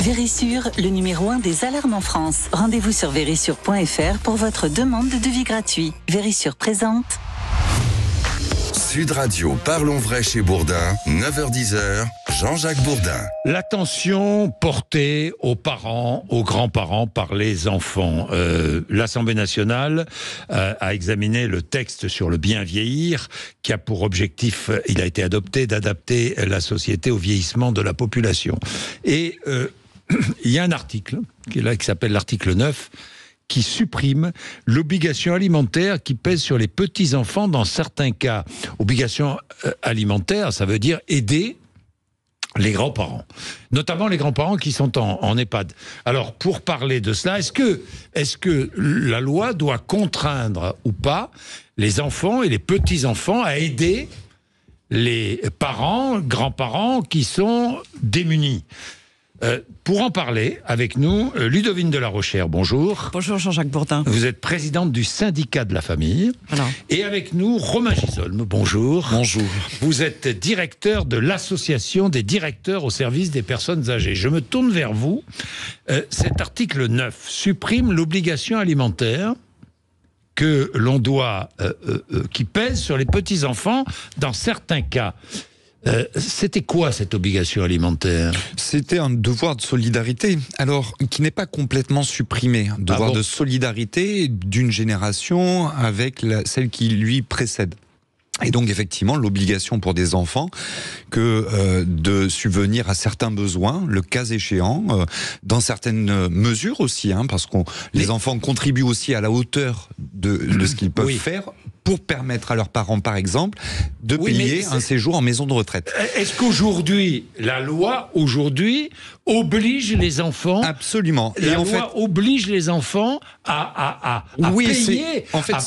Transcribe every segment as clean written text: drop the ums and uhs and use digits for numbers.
Vérissure, le numéro 1 des alarmes en France. Rendez-vous sur vérissure.fr pour votre demande de devis gratuit. Vérissure présente. Sud Radio, parlons vrai chez Bourdin, 9h-10h, Jean-Jacques Bourdin. L'attention portée aux parents, aux grands-parents par les enfants. L'Assemblée nationale a examiné le texte sur le bien vieillir, qui a pour objectif, il a été adopté, d'adapter la société au vieillissement de la population. Et il y a un article qui s'appelle l'article 9, qui supprime l'obligation alimentaire qui pèse sur les petits-enfants dans certains cas. Obligation alimentaire, ça veut dire aider les grands-parents, notamment les grands-parents qui sont en EHPAD. Alors, pour parler de cela, est-ce que la loi doit contraindre ou pas les enfants et les petits-enfants à aider les parents, grands-parents qui sont démunis ? Pour en parler avec nous, Ludovine de la Rochère, bonjour. Bonjour Jean-Jacques Bourdin. Vous êtes présidente du syndicat de la famille. Alors. Et avec nous, Romain Gisolme, bonjour. Bonjour. Vous êtes directeur de l'association des directeurs au service des personnes âgées. Je me tourne vers vous. Cet article 9 supprime l'obligation alimentaire que l'on doit, qui pèse sur les petits-enfants dans certains cas. C'était quoi cette obligation alimentaire ? C'était un devoir de solidarité, alors qui n'est pas complètement supprimé. Un devoir de solidarité d'une génération avec celle qui lui précède. Et donc effectivement l'obligation pour des enfants de subvenir à certains besoins, le cas échéant, dans certaines mesures aussi, parce que les enfants contribuent aussi à la hauteur de ce qu'ils peuvent faire pour permettre à leurs parents, par exemple, de payer un séjour en maison de retraite. Est-ce qu'aujourd'hui, la loi oblige les enfants... Absolument. La loi oblige les enfants à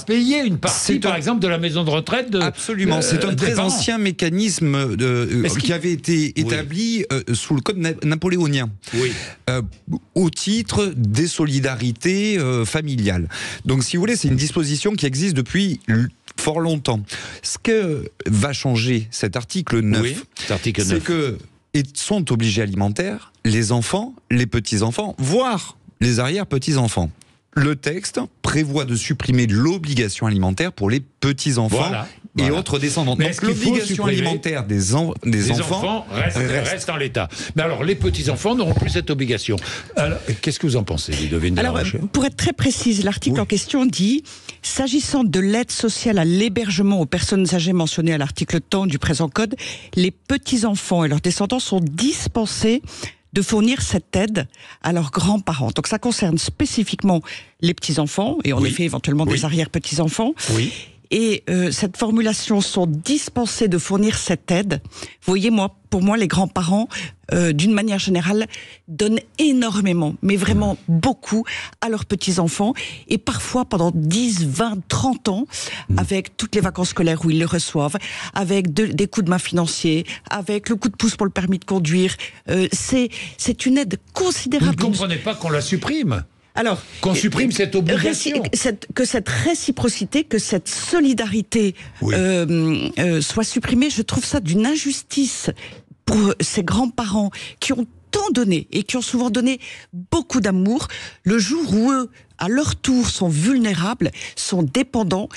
payer une partie, par exemple, de la maison de retraite de... Absolument. C'est un très ancien mécanisme qui avait été établi sous le code napoléonien, au titre des solidarités familiales. Donc, si vous voulez, c'est une disposition qui existe depuis fort longtemps. Ce que va changer cet article 9, c'est que sont obligés alimentaires les enfants, les petits-enfants, voire les arrière-petits-enfants. Le texte prévoit de supprimer l'obligation alimentaire pour les petits-enfants et autres descendants. Mais donc l'obligation alimentaire des enfants reste en l'état. Mais alors, les petits-enfants n'auront plus cette obligation. Alors, qu'est-ce que vous en pensez, Ludovine de la Rochère ? Pour être très précise, l'article en question dit « S'agissant de l'aide sociale à l'hébergement aux personnes âgées mentionnées à l'article 10 du présent code, les petits-enfants et leurs descendants sont dispensés de fournir cette aide à leurs grands-parents. » Donc ça concerne spécifiquement les petits-enfants, et en effet éventuellement des arrière-petits-enfants. Et cette formulation, sont dispensés de fournir cette aide. Vous voyez, pour moi, les grands-parents, d'une manière générale, donnent énormément, mais vraiment beaucoup, à leurs petits-enfants. Et parfois, pendant 10, 20, 30 ans, avec toutes les vacances scolaires où ils le reçoivent, avec des coups de main financiers, avec le coup de pouce pour le permis de conduire. C'est une aide considérable. Vous ne comprenez pas qu'on la supprime ? Alors, qu'on supprime cette obligation. Que cette réciprocité, que cette solidarité soit supprimée, je trouve ça d'une injustice pour ces grands-parents qui ont tant donné et qui ont souvent donné beaucoup d'amour, le jour où eux, à leur tour, sont vulnérables, sont dépendants,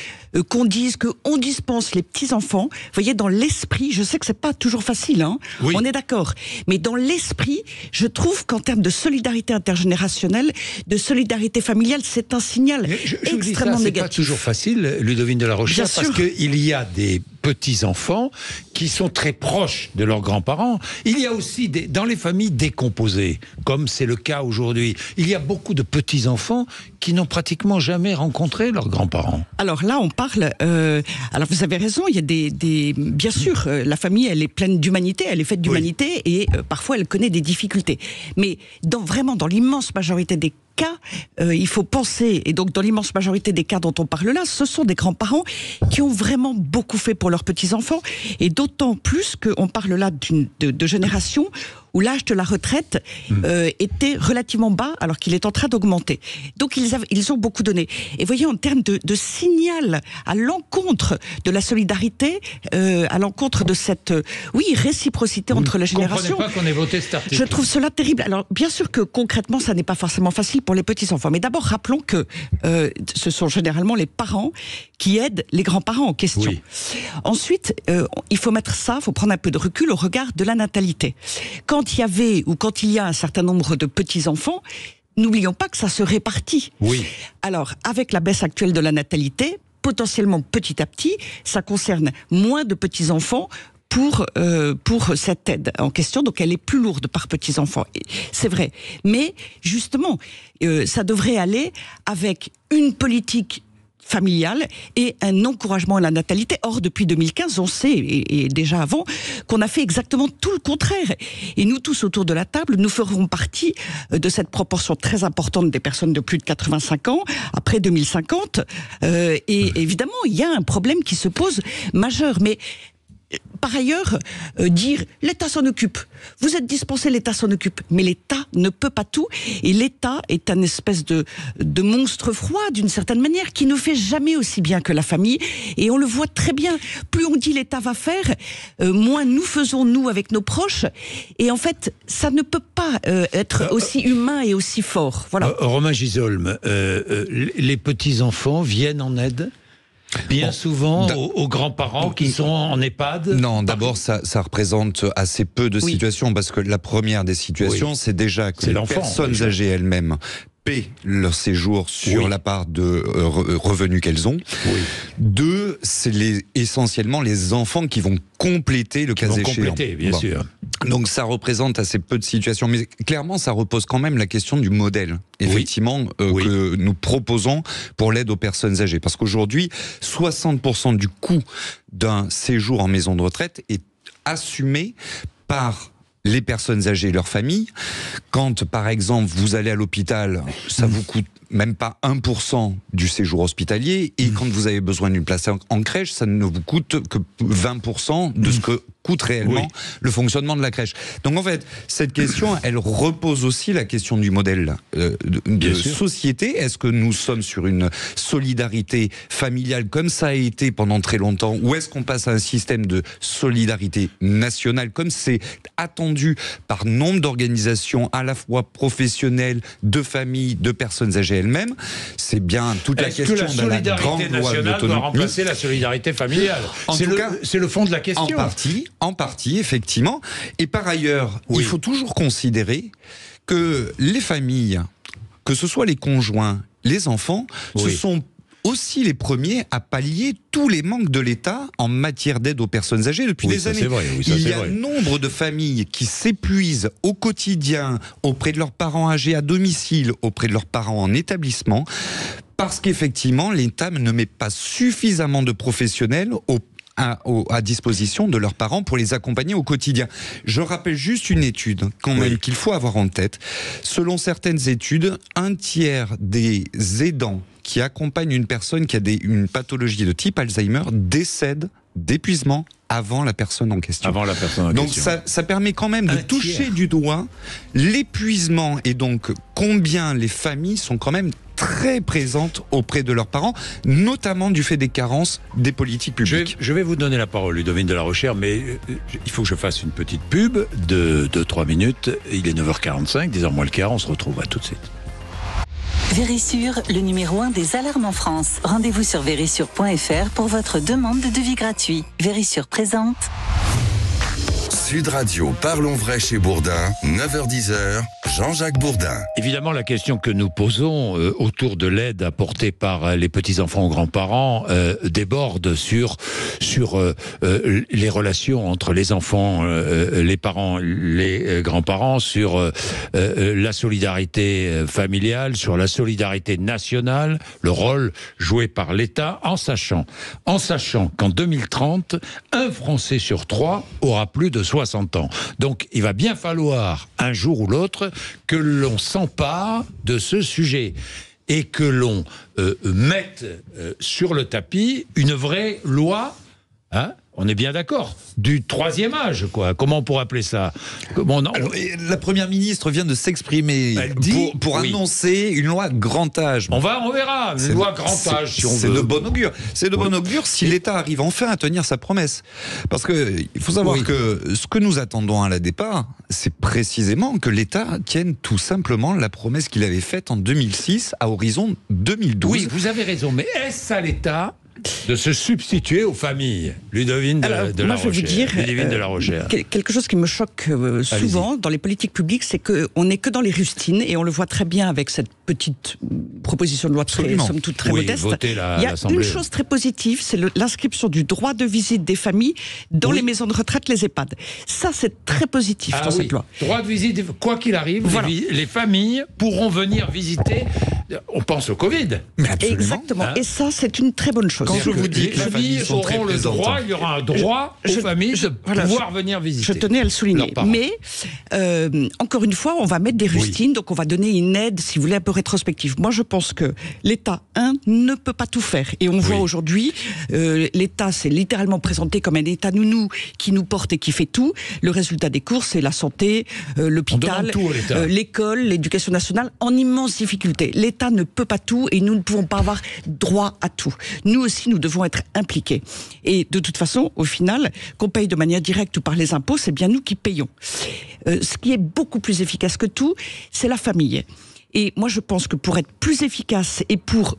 qu'on dise qu'on dispense les petits-enfants. Vous voyez, dans l'esprit, je sais que c'est pas toujours facile, on est d'accord, mais dans l'esprit, je trouve qu'en termes de solidarité intergénérationnelle, de solidarité familiale, c'est un signal extrêmement négatif. C'est pas toujours facile, Ludovine de la Rochère, parce qu'il y a des petits-enfants qui sont très proches de leurs grands-parents. Il y a aussi, dans les familles décomposées, comme c'est le cas aujourd'hui, il y a beaucoup de petits-enfants qui n'ont pratiquement jamais rencontré leurs grands-parents. Alors là, on parle... alors vous avez raison, il y a bien sûr, la famille, elle est pleine d'humanité, elle est faite d'humanité, et parfois elle connaît des difficultés. Mais vraiment, dans l'immense majorité des cas, il faut penser, et donc dans l'immense majorité des cas dont on parle là, ce sont des grands-parents qui ont vraiment beaucoup fait pour leurs petits-enfants, et d'autant plus qu'on parle là de générations où l'âge de la retraite était relativement bas, alors qu'il est en train d'augmenter. Donc ils ont beaucoup donné. Et voyez, en termes de signal à l'encontre de la solidarité, à l'encontre de cette réciprocité entre les générations. Vous ne comprenez pas qu'on ait voté cet article? Je trouve cela terrible. Alors, bien sûr que concrètement, ça n'est pas forcément facile pour les petits-enfants. Mais d'abord, rappelons que ce sont généralement les parents qui aident les grands-parents en question. Oui. Ensuite, il faut mettre ça, il faut prendre un peu de recul au regard de la natalité. Quand il y a un certain nombre de petits-enfants, n'oublions pas que ça se répartit. Oui. Alors, avec la baisse actuelle de la natalité, potentiellement petit à petit, ça concerne moins de petits-enfants pour cette aide en question, donc elle est plus lourde par petits-enfants, c'est vrai. Mais justement, ça devrait aller avec une politique familiale et un encouragement à la natalité. Or, depuis 2015, on sait, et déjà avant, qu'on a fait exactement tout le contraire. Et nous tous autour de la table, nous ferons partie de cette proportion très importante des personnes de plus de 85 ans, après 2050. Et évidemment, il y a un problème qui se pose majeur. Mais par ailleurs, dire l'État s'en occupe. Vous êtes dispensé, l'État s'en occupe. Mais l'État ne peut pas tout. Et l'État est un espèce de monstre froid, d'une certaine manière, qui ne fait jamais aussi bien que la famille. Et on le voit très bien. Plus on dit l'État va faire, moins nous faisons, nous, avec nos proches. Et en fait, ça ne peut pas être aussi humain et aussi fort. Voilà. Romain Gisolme, les petits-enfants viennent en aide bien souvent aux grands-parents qui sont en EHPAD? Non, d'abord, ça représente assez peu de situations, parce que la première des situations, c'est déjà que les personnes âgées elles-mêmes paient leur séjour sur la part de revenus qu'elles ont. Oui. Deux, c'est essentiellement les enfants qui vont compléter le cas échéant. Compléter, bien sûr. Donc ça représente assez peu de situations, mais clairement ça repose quand même la question du modèle, effectivement, que nous proposons pour l'aide aux personnes âgées. Parce qu'aujourd'hui, 60% du coût d'un séjour en maison de retraite est assumé par les personnes âgées et leurs familles. Quand, par exemple, vous allez à l'hôpital, ça vous coûte même pas 1% du séjour hospitalier, et quand vous avez besoin d'une place en crèche, ça ne vous coûte que 20% de ce que coûte réellement le fonctionnement de la crèche. Donc en fait, cette question, elle repose aussi la question du modèle de société. Est-ce que nous sommes sur une solidarité familiale comme ça a été pendant très longtemps, ou est-ce qu'on passe à un système de solidarité nationale comme c'est attendu par nombre d'organisations à la fois professionnelles, de familles, de personnes âgées elles-mêmes? C'est bien toute la question de la grande loi de l'autonomie. Doit remplacer la solidarité familiale. C'est le fond de la question. En partie, effectivement. Et par ailleurs, il faut toujours considérer que les familles, que ce soit les conjoints, les enfants, ce sont aussi les premiers à pallier tous les manques de l'État en matière d'aide aux personnes âgées depuis des années. Il y a nombre de familles qui s'épuisent au quotidien auprès de leurs parents âgés à domicile, auprès de leurs parents en établissement, parce qu'effectivement, l'État ne met pas suffisamment de professionnels à disposition de leurs parents pour les accompagner au quotidien. Je rappelle juste une étude quand même qu'il faut avoir en tête. Selon certaines études, 1/3 des aidants qui accompagnent une personne qui a une pathologie de type Alzheimer décèdent d'épuisement avant la personne en question. Donc ça permet quand même de toucher du doigt l'épuisement, et donc combien les familles sont quand même très présentes auprès de leurs parents, notamment du fait des carences des politiques publiques. Je vais vous donner la parole, Ludovine de la Rochère, mais il faut que je fasse une petite pub de 3 minutes. Il est 9h45, 10h moins le quart, on se retrouve, à tout de suite. Vérissure, le numéro 1 des alarmes en France. Rendez-vous sur vérissure.fr pour votre demande de devis gratuit. Vérissure présente. Sud Radio, parlons vrai chez Bourdin, 9h-10h, Jean-Jacques Bourdin. Évidemment, la question que nous posons autour de l'aide apportée par les petits-enfants aux grands-parents déborde sur les relations entre les enfants, les parents, les grands-parents, sur la solidarité familiale, sur la solidarité nationale, le rôle joué par l'État, en sachant qu'en 2030, un Français sur 3 aura plus de 60 ans. Donc, il va bien falloir, un jour ou l'autre, que l'on s'empare de ce sujet et que l'on mette sur le tapis une vraie loi. on est bien d'accord, du troisième âge, quoi. Comment on pourrait appeler ça? Alors, la Première ministre vient de s'exprimer pour annoncer une loi grand âge. On verra, une loi grand âge, si on veut. C'est de bon augure. C'est de bon augure si l'État arrive enfin à tenir sa promesse. Parce qu'il faut savoir que ce que nous attendons à la départ, c'est précisément que l'État tienne tout simplement la promesse qu'il avait faite en 2006 à horizon 2012. Oui, vous avez raison, mais est-ce à l'État de se substituer aux familles? Ludovine de la Rochère. Quelque chose qui me choque souvent dans les politiques publiques, c'est qu'on n'est que dans les rustines, et on le voit très bien avec cette petite proposition de loi somme toute très modeste. Il y a une chose très positive, c'est l'inscription du droit de visite des familles dans les maisons de retraite, les EHPAD. Ça, c'est très positif dans cette loi. Droit de visite, quoi qu'il arrive, les familles pourront venir visiter. On pense au Covid. Mais absolument. Exactement. Et ça, c'est une très bonne chose. Quand je vous dis que les familles auront le droit, il y aura un droit aux familles de pouvoir venir visiter. Je tenais à le souligner. Mais, encore une fois, on va mettre des rustines, donc on va donner une aide, si vous voulez, un peu rétrospective. Moi, je pense que l'État, ne peut pas tout faire. Et on voit aujourd'hui, l'État s'est littéralement présenté comme un État nounou qui nous porte et qui fait tout. Le résultat des courses, c'est la santé, l'hôpital, l'école, l'éducation nationale, en immense difficulté. L'État ne peut pas tout et nous ne pouvons pas avoir droit à tout. Nous aussi, nous devons être impliqués. Et de toute façon, au final, qu'on paye de manière directe ou par les impôts, c'est bien nous qui payons. Ce qui est beaucoup plus efficace que tout, c'est la famille. Et moi, je pense que pour être plus efficace et pour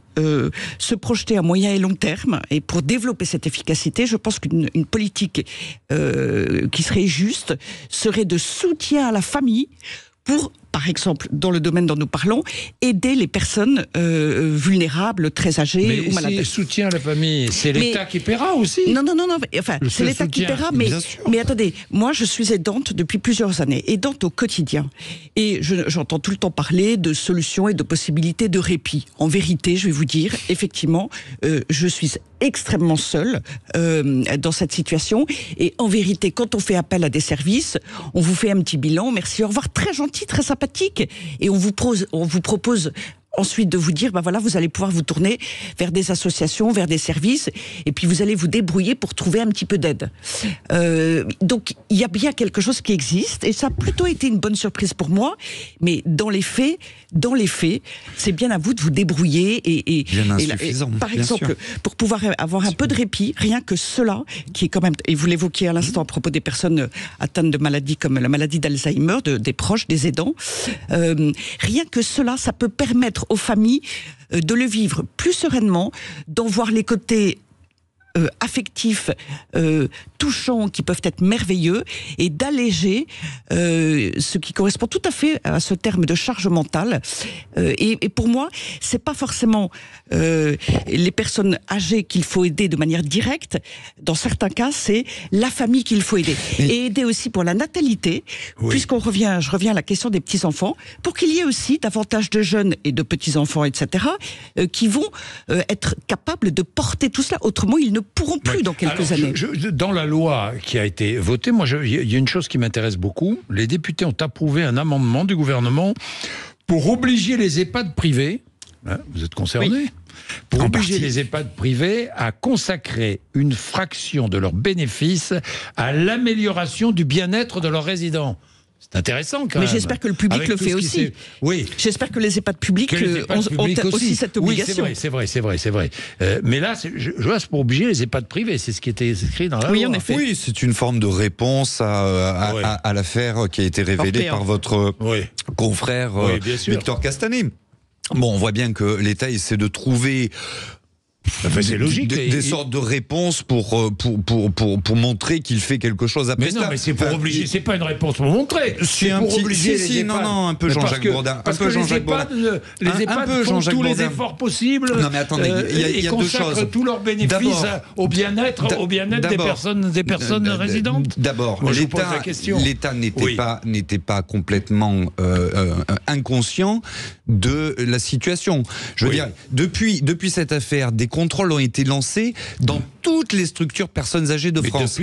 se projeter à moyen et long terme, et pour développer cette efficacité, je pense qu'une politique qui serait juste serait de soutien à la famille pour, par exemple, dans le domaine dont nous parlons, aider les personnes vulnérables, très âgées ou malades. Mais soutien à la famille, c'est l'État qui paiera aussi. Non. Enfin, c'est l'État qui paiera, mais attendez, moi je suis aidante depuis plusieurs années, aidante au quotidien. Et j'entends tout le temps parler de solutions et de possibilités de répit. En vérité, je vais vous dire, effectivement, je suis extrêmement seule dans cette situation. Et en vérité, quand on fait appel à des services, on vous fait un petit bilan, merci, au revoir, très gentil, très sympathique, et on vous propose ensuite de vous dire, vous allez pouvoir vous tourner vers des associations, vers des services, et puis vous allez vous débrouiller pour trouver un petit peu d'aide. Donc, il y a bien quelque chose qui existe, et ça a plutôt été une bonne surprise pour moi, mais dans les faits, c'est bien à vous de vous débrouiller, et par exemple, pour pouvoir avoir un peu de répit, rien que cela, qui est quand même, et vous l'évoquiez à l'instant à propos des personnes atteintes de maladies comme la maladie d'Alzheimer, des proches, des aidants, rien que cela, ça peut permettre aux familles de le vivre plus sereinement, d'en voir les côtés affectifs, touchants, qui peuvent être merveilleux, et d'alléger ce qui correspond tout à fait à ce terme de charge mentale. Et pour moi, c'est pas forcément les personnes âgées qu'il faut aider de manière directe. Dans certains cas, c'est la famille qu'il faut aider. Et aider aussi pour la natalité, puisje reviens à la question des petits-enfants, pour qu'il y ait aussi davantage de jeunes et de petits-enfants, etc., qui vont être capables de porter tout cela. Autrement, ils ne pourront plus dans quelques années. Dans la loi qui a été votée, il y a une chose qui m'intéresse beaucoup. Les députés ont approuvé un amendement du gouvernement pour obliger les EHPAD privés, vous êtes concernés, pour obliger les EHPAD privés à consacrer une fraction de leurs bénéfices à l'amélioration du bien-être de leurs résidents. C'est intéressant quand même. Mais j'espère que le public le fait aussi. Oui. J'espère que les EHPAD publics ont aussi cette obligation. Oui, c'est vrai. Mais là, je vois, c'est pour obliger les EHPAD privés. C'est ce qui était écrit dans la loi. Oui, en effet. Oui, c'est une forme de réponse à l'affaire qui a été révélée par votre confrère Victor Castanet. Bon, on voit bien que l'État essaie de trouver... c'est logique. Des sortes de réponses pour montrer qu'il fait quelque chose après ça. Mais non, mais c'est pour obliger, c'est pas une réponse pour montrer. C'est pour obliger les EHPAD. Non, un peu Jean-Jacques Bourdin. Parce que les EHPAD font tous les efforts possibles. Non, mais attendez, il y a deux choses. Consacrent tous leurs bénéfices au bien-être des personnes résidentes. D'abord, l'État n'était pas complètement inconscient de la situation. Je veux dire, depuis cette affaire, des contrôles ont été lancés dans toutes les structures personnes âgées de France.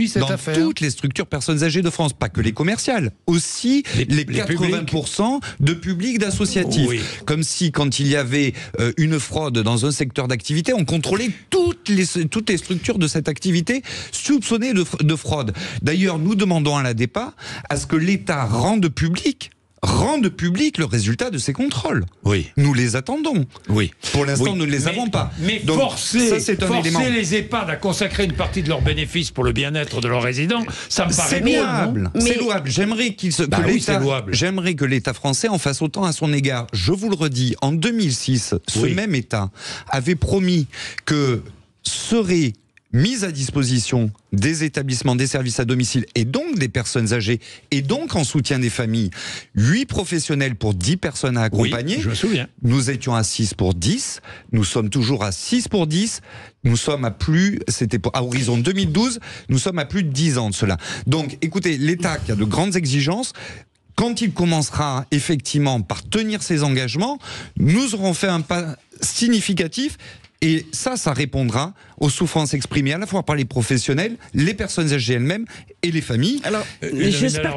Toutes les structures personnes âgées de France, pas que les commerciales, aussi les 80% de public d'associatifs. Oui. Comme si quand il y avait une fraude dans un secteur d'activité, on contrôlait toutes les structures de cette activité soupçonnées de fraude. D'ailleurs, nous demandons à l'ADEPA à ce que l'État rende public le résultat de ces contrôles. Oui. Nous les attendons. Oui. Pour l'instant, nous ne les avons pas. Mais donc, forcer les EHPAD à consacrer une partie de leurs bénéfices pour le bien-être de leurs résidents, ça me paraît louable. C'est louable. J'aimerais que l'État français en fasse autant à son égard. Je vous le redis, en 2006, ce même État avait promis que serait mise à disposition des établissements, des services à domicile et donc des personnes âgées et donc en soutien des familles, 8 professionnels pour 10 personnes à accompagner. Oui, je me souviens. Nous étions à 6 pour 10, nous sommes toujours à 6 pour 10, nous sommes à horizon 2012, nous sommes à plus de 10 ans de cela. Donc écoutez, l'État qui a de grandes exigences, quand il commencera effectivement par tenir ses engagements, nous aurons fait un pas significatif. Et ça répondra aux souffrances exprimées à la fois par les professionnels, les personnes âgées elles-mêmes et les familles. Alors,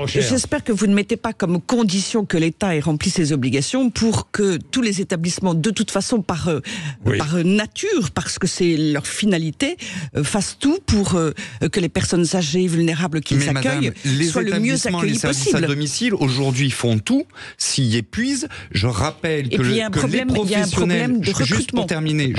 j'espère que vous ne mettez pas comme condition que l'État ait rempli ses obligations pour que tous les établissements, de toute façon, par nature, parce que c'est leur finalité, fassent tout pour que les personnes âgées, vulnérables qu'ils accueillent soient le mieux accueillis les services possible. À domicile, aujourd'hui, font tout, s'y épuisent. Je rappelle que les professionnels... Juste pour terminer,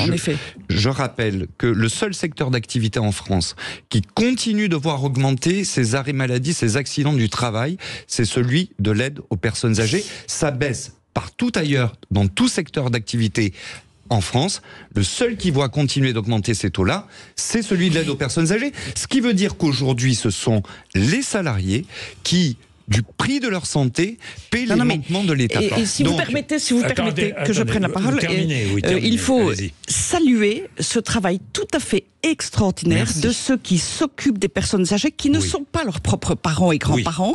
je rappelle que le seul secteur d'activité en France qui continue de voir augmenter ses arrêts maladie, ses accidents du travail, c'est celui de l'aide aux personnes âgées. Ça baisse partout ailleurs, dans tout secteur d'activité en France. Le seul qui voit continuer d'augmenter ces taux-là, c'est celui de l'aide aux personnes âgées. Ce qui veut dire qu'aujourd'hui, ce sont les salariés qui, du prix de leur santé, paient les manquements de l'État. Et si vous permettez que je prenne la parole, il faut saluer ce travail tout à fait extraordinaire de ceux qui s'occupent des personnes âgées, qui ne sont pas leurs propres parents et grands-parents,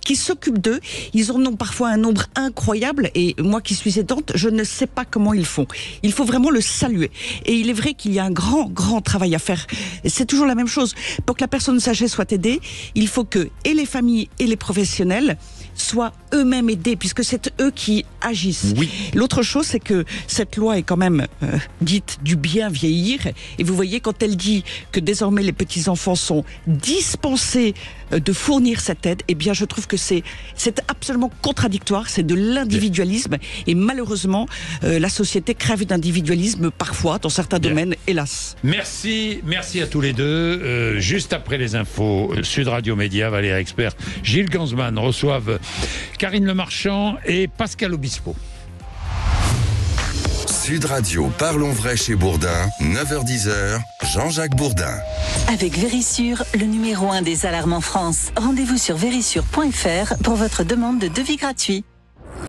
qui s'occupent d'eux. Ils en ont parfois un nombre incroyable, et moi qui suis aidante, je ne sais pas comment ils font. Il faut vraiment le saluer. Et il est vrai qu'il y a un grand travail à faire. C'est toujours la même chose. Pour que la personne âgée soit aidée, il faut que et les familles et les professionnels soient eux-mêmes aidés, puisque c'est eux qui agissent. Oui. L'autre chose, c'est que cette loi est quand même dite du bien vieillir, et vous voyez, quand elle dit que désormais les petits-enfants sont dispensés de fournir cette aide, eh bien je trouve que c'est absolument contradictoire, c'est de l'individualisme, et malheureusement la société crève d'individualisme parfois, dans certains domaines, hélas. Merci à tous les deux. Juste après les infos, Sud Radio Média, Valérie Expert, Gilles Gansman reçoivent Karine Le Marchand et Pascal Obispo. Sud Radio, parlons vrai chez Bourdin, 9h-10h, Jean-Jacques Bourdin. Avec Vérissure, le numéro 1 des alarmes en France. Rendez-vous sur vérissure.fr pour votre demande de devis gratuit.